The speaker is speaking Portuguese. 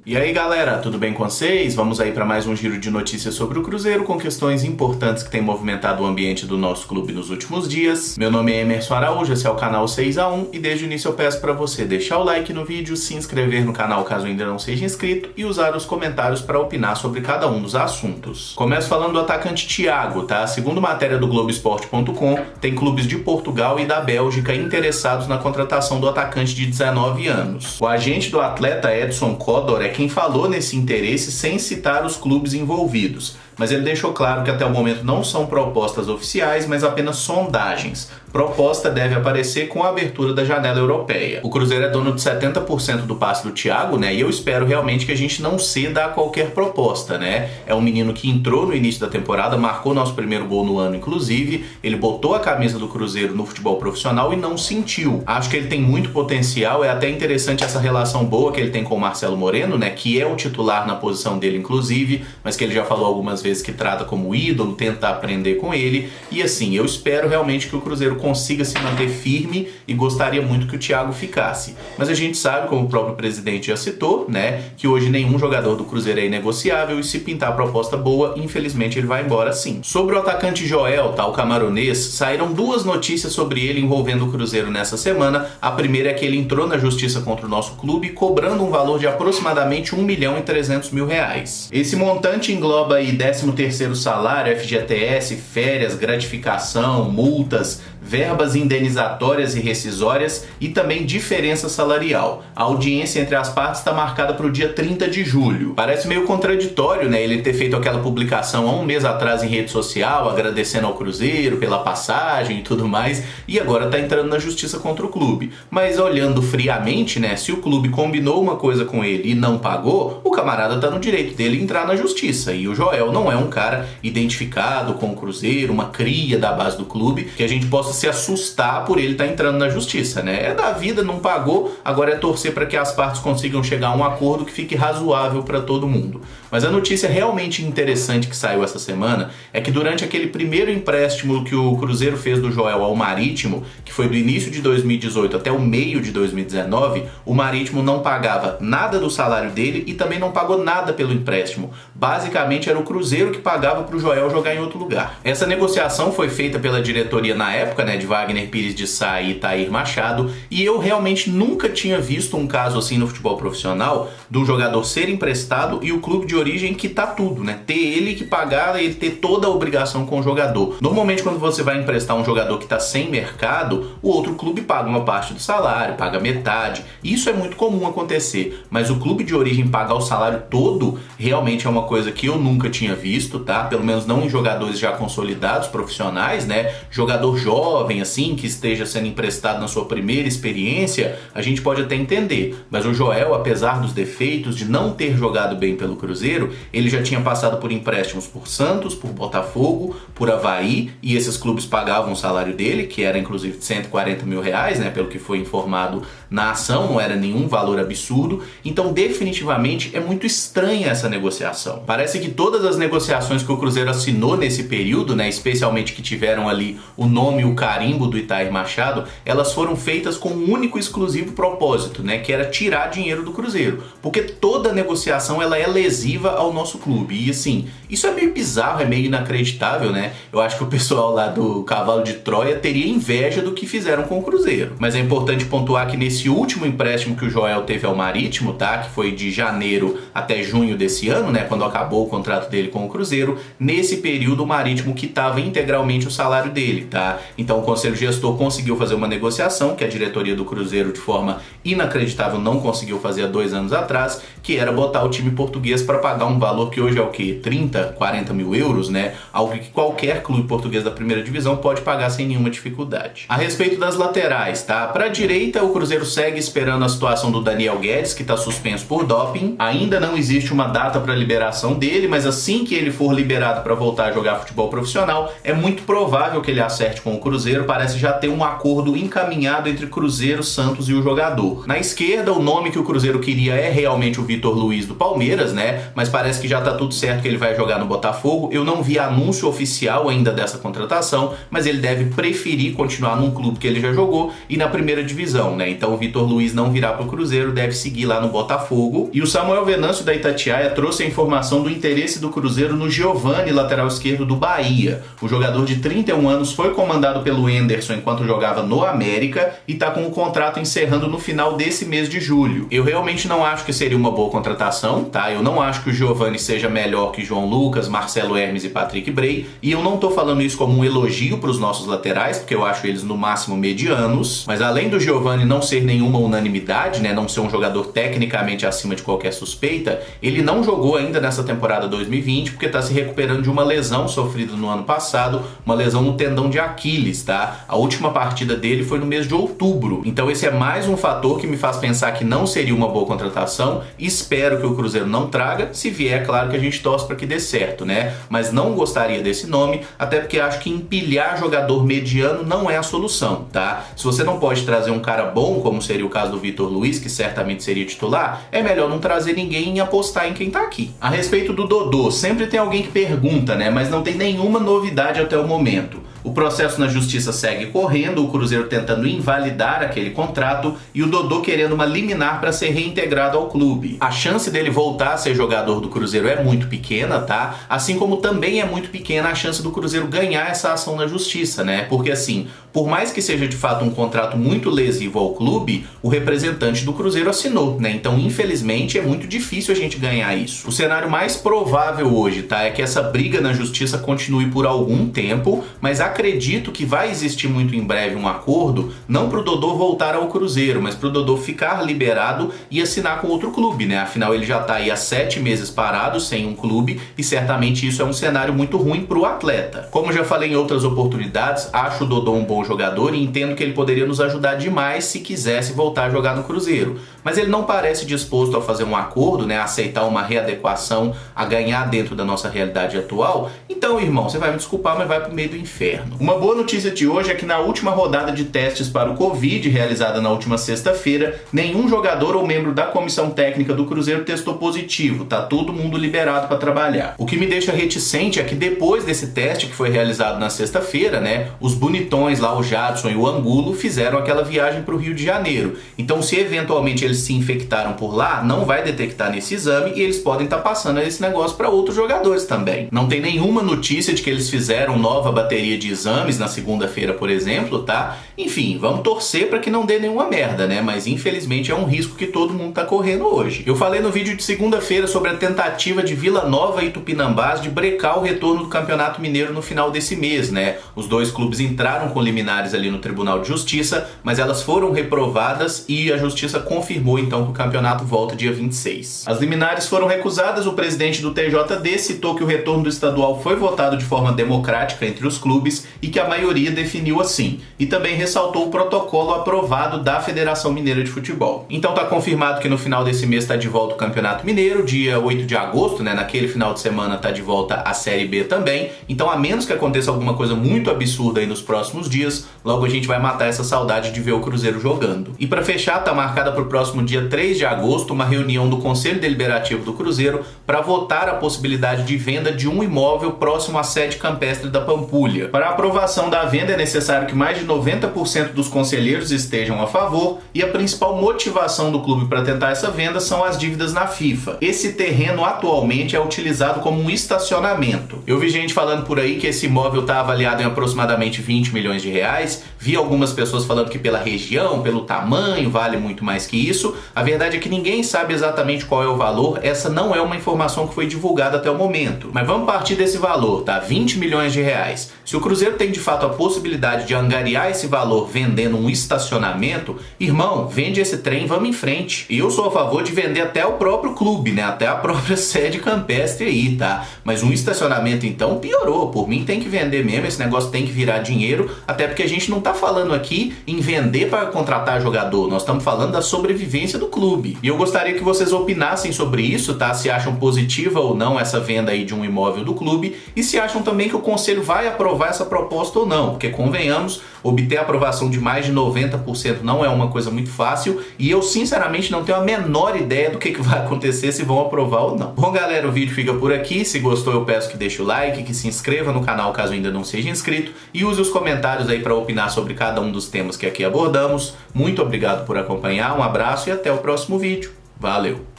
E aí galera, tudo bem com vocês? Vamos aí para mais um giro de notícias sobre o Cruzeiro com questões importantes que têm movimentado o ambiente do nosso clube nos últimos dias. Meu nome é Emerson Araújo, esse é o canal 6x1 e desde o início eu peço para você deixar o like no vídeo, se inscrever no canal caso ainda não seja inscrito e usar os comentários para opinar sobre cada um dos assuntos. Começo falando do atacante Thiago, tá? Segundo matéria do Globoesporte.com, tem clubes de Portugal e da Bélgica interessados na contratação do atacante de 19 anos. O agente do atleta Edson Codor é quem falou nesse interesse sem citar os clubes envolvidos, mas ele deixou claro que até o momento não são propostas oficiais, mas apenas sondagens. Proposta deve aparecer com a abertura da janela europeia. O Cruzeiro é dono de 70% do passe do Thiago, né? E eu espero realmente que a gente não ceda a qualquer proposta, né? É um menino que entrou no início da temporada, marcou nosso primeiro gol no ano, inclusive. Ele botou a camisa do Cruzeiro no futebol profissional e não sentiu. Acho que ele tem muito potencial, é até interessante essa relação boa que ele tem com o Marcelo Moreno, né? Que é o titular na posição dele, inclusive, mas que ele já falou algumas vezes que trata como ídolo, tenta aprender com ele. E assim, eu espero realmente que o Cruzeiro consiga se manter firme e gostaria muito que o Thiago ficasse. Mas a gente sabe, como o próprio presidente já citou, né, que hoje nenhum jogador do Cruzeiro é inegociável e se pintar proposta boa, infelizmente ele vai embora sim. Sobre o atacante Joel, tá, o camaronês, saíram duas notícias sobre ele envolvendo o Cruzeiro nessa semana. A primeira é que ele entrou na justiça contra o nosso clube, cobrando um valor de aproximadamente R$1.300.000. Esse montante engloba aí 13º salário, FGTS, férias, gratificação, multas, verbas indenizatórias e rescisórias e também diferença salarial. A audiência entre as partes está marcada para o dia 30 de julho. Parece meio contraditório, né, ele ter feito aquela publicação há um mês atrás em rede social, agradecendo ao Cruzeiro pela passagem e tudo mais, e agora tá entrando na justiça contra o clube. Mas olhando friamente, né, se o clube combinou uma coisa com ele e não pagou, o camarada tá no direito dele entrar na justiça. E o Joel não é um cara identificado com o Cruzeiro, uma cria da base do clube, que a gente possa se assustar por ele estar entrando na justiça, né? É da vida, não pagou, agora é torcer para que as partes consigam chegar a um acordo que fique razoável para todo mundo. Mas a notícia realmente interessante que saiu essa semana é que durante aquele primeiro empréstimo que o Cruzeiro fez do Joel ao Marítimo, que foi do início de 2018 até o meio de 2019, o Marítimo não pagava nada do salário dele e também não pagou nada pelo empréstimo. Basicamente era o Cruzeiro que pagava para o Joel jogar em outro lugar. Essa negociação foi feita pela diretoria na época, né, de Wagner Pires de Sá e Tair Machado, e eu realmente nunca tinha visto um caso assim no futebol profissional, de um jogador ser emprestado e o clube de origem quitar tudo, né? Ter ele que pagar e ter toda a obrigação com o jogador. Normalmente quando você vai emprestar um jogador que está sem mercado, o outro clube paga uma parte do salário, paga metade. Isso é muito comum acontecer, mas o clube de origem pagar o salário todo realmente é uma coisa que eu nunca tinha visto, tá? Pelo menos não em jogadores já consolidados, profissionais, né? Jogador jovem, assim, que esteja sendo emprestado na sua primeira experiência, a gente pode até entender. Mas o Joel, apesar dos defeitos de não ter jogado bem pelo Cruzeiro, ele já tinha passado por empréstimos por Santos, por Botafogo, por Avaí, e esses clubes pagavam o salário dele, que era inclusive de R$140.000, né? Pelo que foi informado na ação, não era nenhum valor absurdo. Então, definitivamente, é muito estranha essa negociação. Parece que todas as negociações que o Cruzeiro assinou nesse período, né, especialmente que tiveram ali o nome e o carimbo do Tair Machado, elas foram feitas com um único e exclusivo propósito, né, que era tirar dinheiro do Cruzeiro. Porque toda negociação ela é lesiva ao nosso clube. E assim, isso é meio bizarro, é meio inacreditável, né? Eu acho que o pessoal lá do Cavalo de Troia teria inveja do que fizeram com o Cruzeiro. Mas é importante pontuar que nesse último empréstimo que o Joel teve ao Marítimo, tá, que foi de janeiro até junho desse ano, né, quando acabou o contrato dele com o Cruzeiro, nesse período o Marítimo quitava integralmente o salário dele, tá? Então o Conselho Gestor conseguiu fazer uma negociação que a diretoria do Cruzeiro de forma inacreditável não conseguiu fazer há 2 anos atrás, que era botar o time português para pagar um valor que hoje é o quê? 30, 40 mil euros, né? Algo que qualquer clube português da primeira divisão pode pagar sem nenhuma dificuldade. A respeito das laterais, tá? Para a direita, o Cruzeiro segue esperando a situação do Daniel Guedes, que está suspenso por doping. Ainda não existe uma data para liberação dele, mas assim que ele for liberado para voltar a jogar futebol profissional, é muito provável que ele acerte com o Cruzeiro. Parece já ter um acordo encaminhado entre Cruzeiro, Santos e o jogador. Na esquerda, o nome que o Cruzeiro queria é realmente o Vitor Luiz do Palmeiras, né? Mas parece que já tá tudo certo que ele vai jogar no Botafogo. Eu não vi anúncio oficial ainda dessa contratação, mas ele deve preferir continuar num clube que ele já jogou e na primeira divisão, né? Então o Vitor Luiz não virá pro Cruzeiro, deve seguir lá no Botafogo. E o Samuel Venâncio da Itatiaia trouxe a informação do interesse do Cruzeiro no Giovani, lateral esquerdo do Bahia. O jogador de 31 anos foi comandado pelo Henderson enquanto jogava no América e tá com o contrato encerrando no final desse mês de julho. Eu realmente não acho que seria uma boa contratação, tá? Eu não acho que o Giovani seja melhor que João Lucas, Marcelo Hermes e Patrick Bray, e eu não tô falando isso como um elogio para os nossos laterais, porque eu acho eles no máximo medianos, mas além do Giovani não ser nenhuma unanimidade, né, não ser um jogador tecnicamente acima de qualquer suspeita, ele não jogou ainda nessa temporada 2020 porque tá se recuperando de uma lesão sofrida no ano passado, uma lesão no tendão de Aquiles, tá? A última partida dele foi no mês de outubro, então esse é mais um fator que me faz pensar que não seria uma boa contratação. Espero que o Cruzeiro não traga, se vier, é claro que a gente torce para que dê certo, né? Mas não gostaria desse nome, até porque acho que empilhar jogador mediano não é a solução, tá? Se você não pode trazer um cara bom, como seria o caso do Vitor Luiz, que certamente seria titular, é melhor não trazer ninguém e apostar em quem tá aqui. A respeito do Dodô, sempre tem alguém que pergunta, né? Mas não tem nenhuma novidade até o momento. O processo na justiça segue correndo, o Cruzeiro tentando invalidar aquele contrato e o Dodô querendo uma liminar para ser reintegrado ao clube. A chance dele voltar a ser jogador do Cruzeiro é muito pequena, tá? Assim como também é muito pequena a chance do Cruzeiro ganhar essa ação na justiça, né? Porque assim, por mais que seja de fato um contrato muito lesivo ao clube, o representante do Cruzeiro assinou, né? Então, infelizmente, é muito difícil a gente ganhar isso. O cenário mais provável hoje, tá? É que essa briga na justiça continue por algum tempo, mas acredito que vai existir muito em breve um acordo, não pro Dodô voltar ao Cruzeiro, mas pro Dodô ficar liberado e assinar com outro clube, né? Afinal, ele já tá aí há 7 meses parado, sem um clube, e certamente isso é um cenário muito ruim pro atleta. Como já falei em outras oportunidades, acho o Dodô um bom jogador e entendo que ele poderia nos ajudar demais se quisesse voltar a jogar no Cruzeiro. Mas ele não parece disposto a fazer um acordo, né? A aceitar uma readequação, a ganhar dentro da nossa realidade atual. Então, irmão, você vai me desculpar, mas vai pro meio do inferno. Uma boa notícia de hoje é que na última rodada de testes para o Covid, realizada na última sexta-feira, nenhum jogador ou membro da comissão técnica do Cruzeiro testou positivo, tá todo mundo liberado para trabalhar. O que me deixa reticente é que depois desse teste que foi realizado na sexta-feira, né, os bonitões lá, o Jadson e o Angulo, fizeram aquela viagem para o Rio de Janeiro. Então, se eventualmente eles se infectaram por lá, não vai detectar nesse exame e eles podem estar passando esse negócio para outros jogadores também. Não tem nenhuma notícia de que eles fizeram nova bateria de exames na segunda-feira, por exemplo, tá? Enfim, vamos torcer para que não dê nenhuma merda, né? Mas infelizmente é um risco que todo mundo tá correndo hoje. Eu falei no vídeo de segunda-feira sobre a tentativa de Vila Nova e Tupinambás de brecar o retorno do Campeonato Mineiro no final desse mês, né? Os dois clubes entraram com liminares ali no Tribunal de Justiça, mas elas foram reprovadas e a Justiça confirmou então que o campeonato volta dia 26. As liminares foram recusadas, o presidente do TJD citou que o retorno do estadual foi votado de forma democrática entre os clubes e que a maioria definiu assim, e também ressaltou o protocolo aprovado da Federação Mineira de Futebol. Então tá confirmado que no final desse mês tá de volta o Campeonato Mineiro, dia 8 de agosto, né, naquele final de semana tá de volta a Série B também, então a menos que aconteça alguma coisa muito absurda aí nos próximos dias, logo a gente vai matar essa saudade de ver o Cruzeiro jogando. E para fechar, tá marcada para o próximo dia 3 de agosto uma reunião do Conselho Deliberativo do Cruzeiro para votar a possibilidade de venda de um imóvel próximo à sede campestre da Pampulha. Para a aprovação da venda é necessário que mais de 90% dos conselheiros estejam a favor e a principal motivação do clube para tentar essa venda são as dívidas na FIFA. Esse terreno atualmente é utilizado como um estacionamento. Eu vi gente falando por aí que esse imóvel está avaliado em aproximadamente 20 milhões de reais, vi algumas pessoas falando que pela região, pelo tamanho, vale muito mais que isso. A verdade é que ninguém sabe exatamente qual é o valor, essa não é uma informação que foi divulgada até o momento. Mas vamos partir desse valor, tá? 20 milhões de reais. Se o Cruzeiro tem de fato a possibilidade de angariar esse valor vendendo um estacionamento, irmão, vende esse trem, vamos em frente. Eu sou a favor de vender até o próprio clube, né? Até a própria sede campestre aí, tá? Mas um estacionamento então piorou. Por mim tem que vender mesmo, esse negócio tem que virar dinheiro, até porque a gente não tá falando aqui em vender para contratar jogador, nós estamos falando da sobrevivência do clube. E eu gostaria que vocês opinassem sobre isso, tá? Se acham positiva ou não essa venda aí de um imóvel do clube e se acham também que o conselho vai aprovar essa proposta proposta ou não, porque convenhamos, obter a aprovação de mais de 90% não é uma coisa muito fácil e eu sinceramente não tenho a menor ideia do que vai acontecer, se vão aprovar ou não. Bom galera, o vídeo fica por aqui, se gostou eu peço que deixe o like, que se inscreva no canal caso ainda não seja inscrito e use os comentários aí para opinar sobre cada um dos temas que aqui abordamos. Muito obrigado por acompanhar, um abraço e até o próximo vídeo. Valeu!